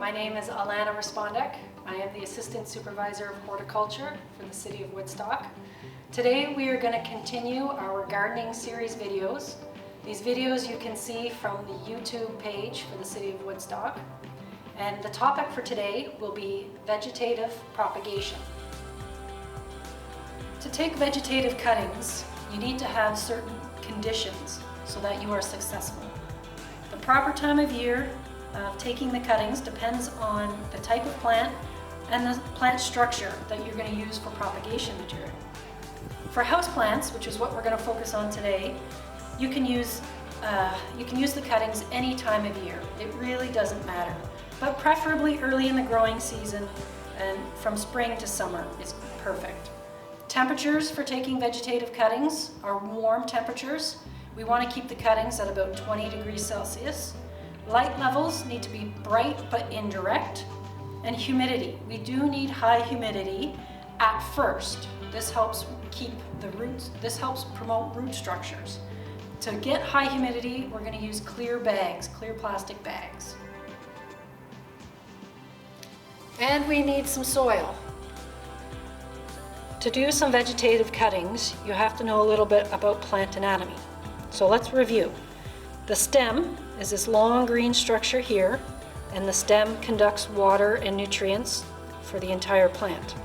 My name is Alana Respondek. I am the Assistant Supervisor of Horticulture for the City of Woodstock. Today we are going to continue our gardening series videos. These videos you can see from the YouTube page for the City of Woodstock. And the topic for today will be vegetative propagation. To take vegetative cuttings, you need to have certain conditions so that you are successful. The proper time of year of taking the cuttings depends on the type of plant and the plant structure that you're going to use for propagation material. For houseplants, which is what we're going to focus on today, you can use the cuttings any time of year. It really doesn't matter, but preferably early in the growing season and from spring to summer is perfect. Temperatures for taking vegetative cuttings are warm temperatures. We want to keep the cuttings at about 20 degrees Celsius. Light levels need to be bright but indirect. And humidity. We do need high humidity at first. This helps keep the roots, this helps promote root structures. To get high humidity, we're going to use clear bags, clear plastic bags. And we need some soil. To do some vegetative cuttings, you have to know a little bit about plant anatomy. So let's review. The stem is this long green structure here, and the stem conducts water and nutrients for the entire plant.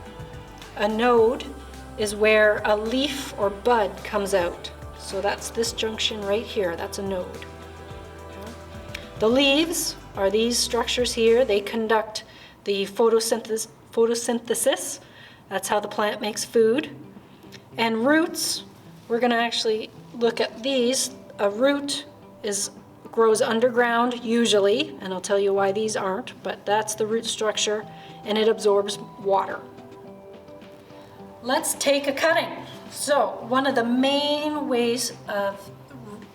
A node is where a leaf or bud comes out. So that's this junction right here, that's a node. The leaves are these structures here. They conduct the photosynthesis. That's how the plant makes food. And roots, we're going to actually look at these. A root grows underground usually, and I'll tell you why these aren't, but that's the root structure, and it absorbs water. Let's take a cutting. So one of the main ways of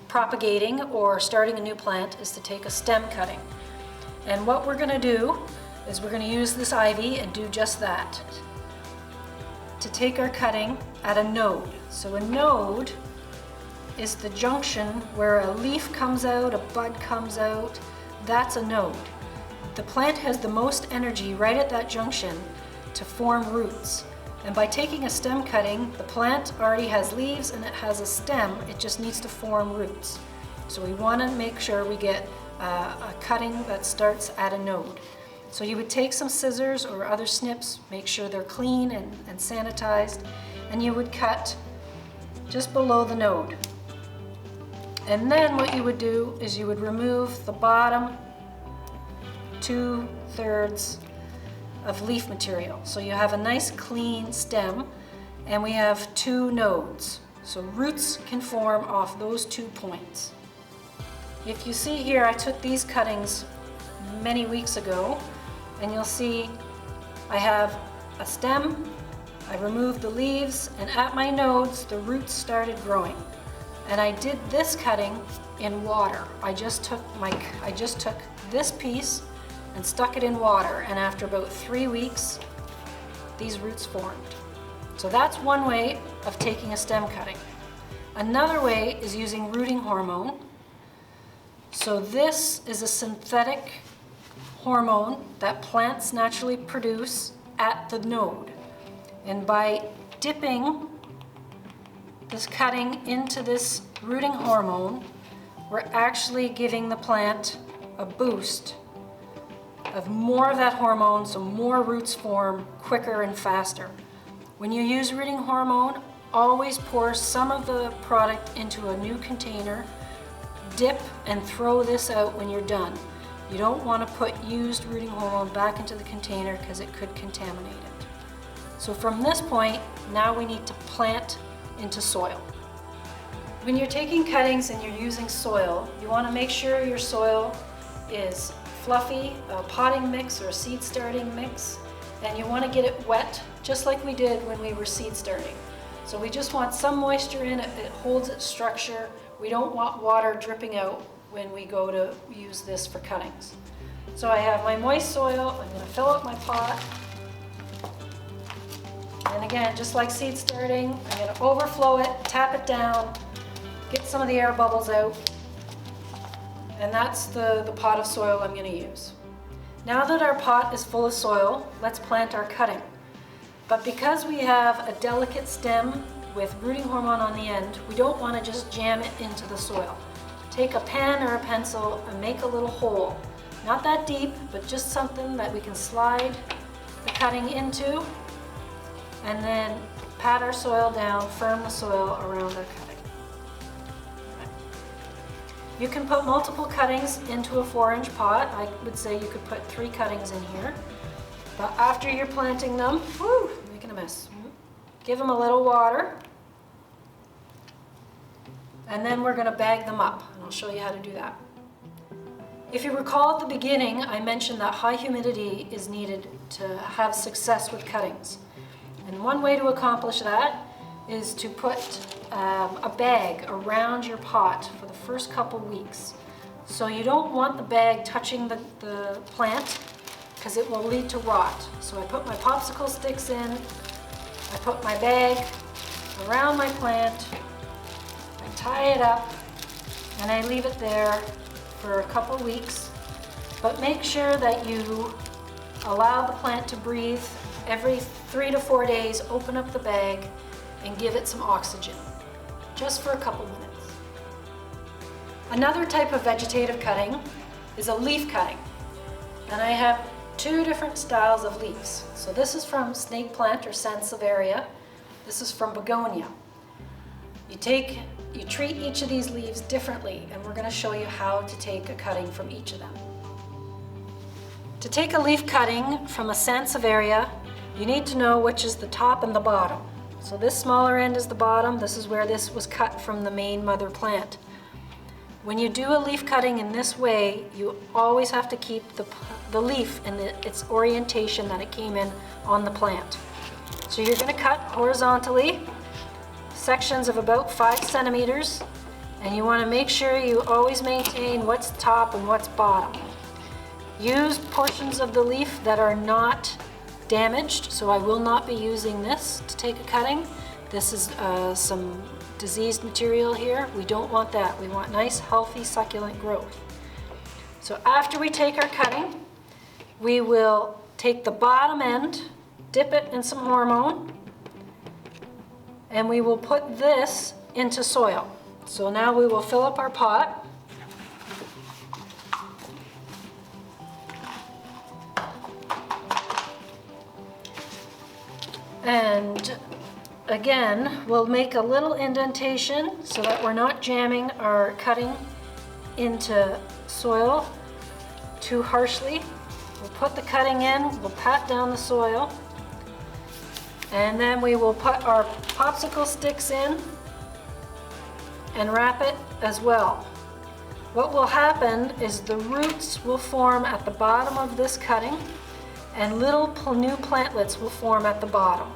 propagating or starting a new plant is to take a stem cutting. And what we're going to do is we're going to use this ivy and do just that. To take our cutting at a node. So a node is the junction where a leaf comes out, a bud comes out. That's a node. The plant has the most energy right at that junction to form roots. And by taking a stem cutting, the plant already has leaves and it has a stem. It just needs to form roots. So we want to make sure we get a cutting that starts at a node. So you would take some scissors or other snips, make sure they're clean and sanitized, and you would cut just below the node. And then what you would do is you would remove the bottom 2/3 of leaf material. So you have a nice clean stem, and we have 2 nodes. So roots can form off those 2 points. If you see here, I took these cuttings many weeks ago, and you'll see I have a stem, I removed the leaves, and at my nodes the roots started growing. And I did this cutting in water. I just took this piece and stuck it in water, and after about 3 weeks these roots formed. So that's one way of taking a stem cutting. Another way is using rooting hormone. So this is a synthetic hormone that plants naturally produce at the node. And by dipping this cutting into this rooting hormone, we're actually giving the plant a boost of more of that hormone, so more roots form quicker and faster. When you use rooting hormone, always pour some of the product into a new container, dip and throw this out when you're done. You don't want to put used rooting hormone back into the container because it could contaminate it. So from this point, now we need to plant into soil. When you're taking cuttings and you're using soil, you want to make sure your soil is fluffy, a potting mix or a seed starting mix, and you want to get it wet just like we did when we were seed starting. So we just want some moisture in it, it holds its structure. We don't want water dripping out when we go to use this for cuttings. So I have my moist soil, I'm going to fill up my pot. And again, just like seed starting, I'm going to overflow it, tap it down, get some of the air bubbles out, and that's the pot of soil I'm going to use. Now that our pot is full of soil, let's plant our cutting. But because we have a delicate stem with rooting hormone on the end, we don't want to just jam it into the soil. Take a pen or a pencil and make a little hole. Not that deep, but just something that we can slide the cutting into, and then pat our soil down, firm the soil around our cutting. You can put multiple cuttings into a 4-inch pot. I would say you could put 3 cuttings in here. But after you're planting them, making a mess. Give them a little water. And then we're going to bag them up, and I'll show you how to do that. If you recall at the beginning, I mentioned that high humidity is needed to have success with cuttings. And one way to accomplish that is to put a bag around your pot for the first couple weeks. So you don't want the bag touching the plant because it will lead to rot. So I put my popsicle sticks in, I put my bag around my plant, I tie it up, and I leave it there for a couple weeks. But make sure that you allow the plant to breathe. Every 3 to 4 days, open up the bag and give it some oxygen, just for a couple minutes. Another type of vegetative cutting is a leaf cutting. And I have 2 different styles of leaves. So this is from snake plant or sansevieria. This is from begonia. You treat each of these leaves differently, and we're going to show you how to take a cutting from each of them. To take a leaf cutting from a sansevieria, you need to know which is the top and the bottom. So this smaller end is the bottom. This is where this was cut from the main mother plant. When you do a leaf cutting in this way, you always have to keep the leaf in its orientation that it came in on the plant. So you're going to cut horizontally, sections of about 5 centimeters, and you want to make sure you always maintain what's top and what's bottom. Use portions of the leaf that are not damaged, so I will not be using this to take a cutting. This is some diseased material here. We don't want that. We want nice, healthy, succulent growth. So after we take our cutting, we will take the bottom end, dip it in some hormone, and we will put this into soil. So now we will fill up our pot. And again, we'll make a little indentation so that we're not jamming our cutting into soil too harshly. We'll put the cutting in, we'll pat down the soil, and then we will put our popsicle sticks in and wrap it as well. What will happen is the roots will form at the bottom of this cutting, and little new plantlets will form at the bottom.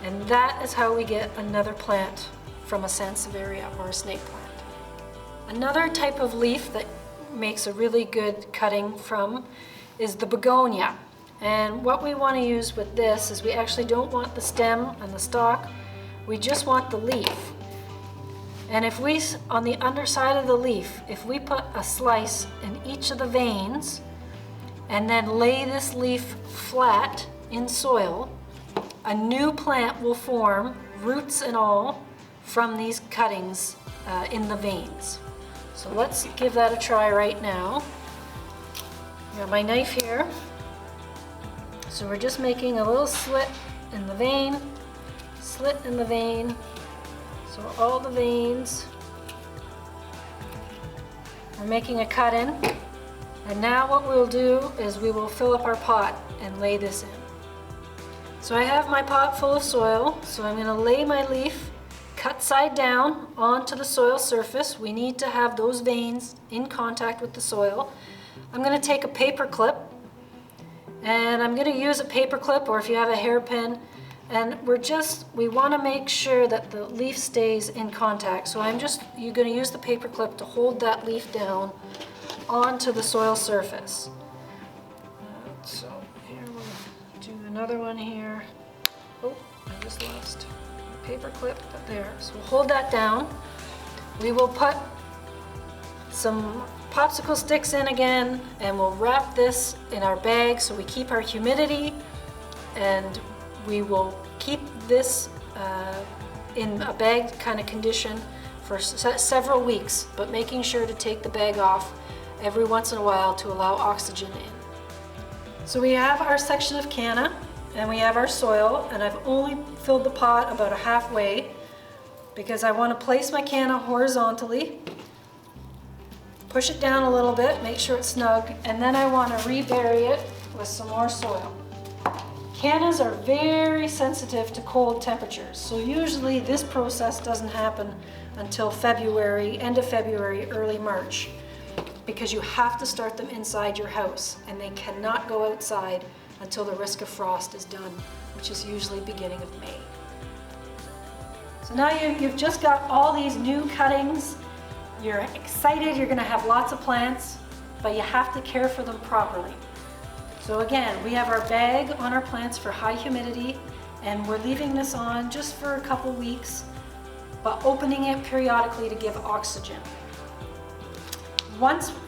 And that is how we get another plant from a sansevieria or a snake plant. Another type of leaf that makes a really good cutting from is the begonia. And what we want to use with this is we actually don't want the stem and the stalk, we just want the leaf. And if we, on the underside of the leaf, if we put a slice in each of the veins, and then lay this leaf flat in soil, a new plant will form, roots and all, from these cuttings in the veins. So let's give that a try right now. I got my knife here. So we're just making a little slit in the vein, slit in the vein. So all the veins, we're making a cut in. And now what we'll do is we will fill up our pot and lay this in. So I have my pot full of soil, so I'm going to lay my leaf cut side down onto the soil surface. We need to have those veins in contact with the soil. I'm going to take a paper clip, and I'm going to use a paper clip, or if you have a hairpin, and we want to make sure that the leaf stays in contact. So you're going to use the paper clip to hold that leaf down onto the soil surface. So here we'll do another one here. Oh, I just lost the paper clip, but there. So we'll hold that down. We will put some popsicle sticks in again, and we'll wrap this in our bag so we keep our humidity, and we will keep this in a bag kind of condition for several weeks, but making sure to take the bag off every once in a while to allow oxygen in. So we have our section of canna, and we have our soil, and I've only filled the pot about halfway because I want to place my canna horizontally, push it down a little bit, make sure it's snug, and then I want to rebury it with some more soil. Cannas are very sensitive to cold temperatures, so usually this process doesn't happen until February, end of February, early March, because you have to start them inside your house, and they cannot go outside until the risk of frost is done, which is usually beginning of May. So now you've just got all these new cuttings. You're excited, you're gonna have lots of plants, but you have to care for them properly. So again, we have our bag on our plants for high humidity, and we're leaving this on just for a couple weeks, but opening it periodically to give oxygen.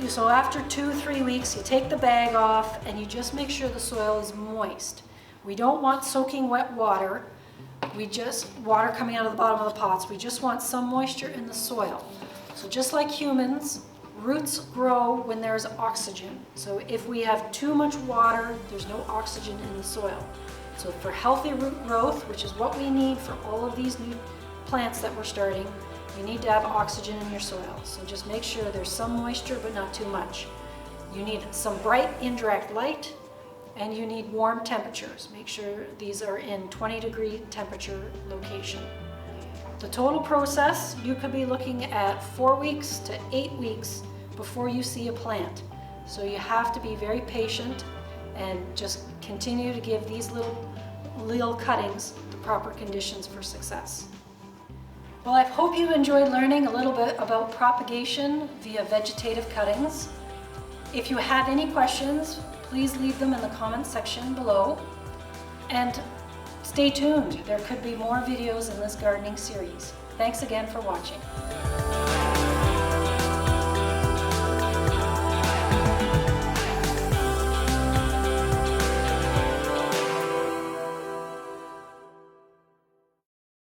So after 2-3 weeks, you take the bag off and you just make sure the soil is moist. We don't want soaking wet water. Water coming out of the bottom of the pots. We just want some moisture in the soil. So just like humans, roots grow when there's oxygen. So if we have too much water, there's no oxygen in the soil. So for healthy root growth, which is what we need for all of these new plants that we're starting, you need to have oxygen in your soil. So just make sure there's some moisture, but not too much. You need some bright indirect light, and you need warm temperatures. Make sure these are in 20-degree temperature location. The total process, you could be looking at 4 weeks to 8 weeks before you see a plant. So you have to be very patient and just continue to give these little cuttings the proper conditions for success. Well, I hope you enjoyed learning a little bit about propagation via vegetative cuttings. If you have any questions, please leave them in the comments section below. And stay tuned, there could be more videos in this gardening series. Thanks again for watching.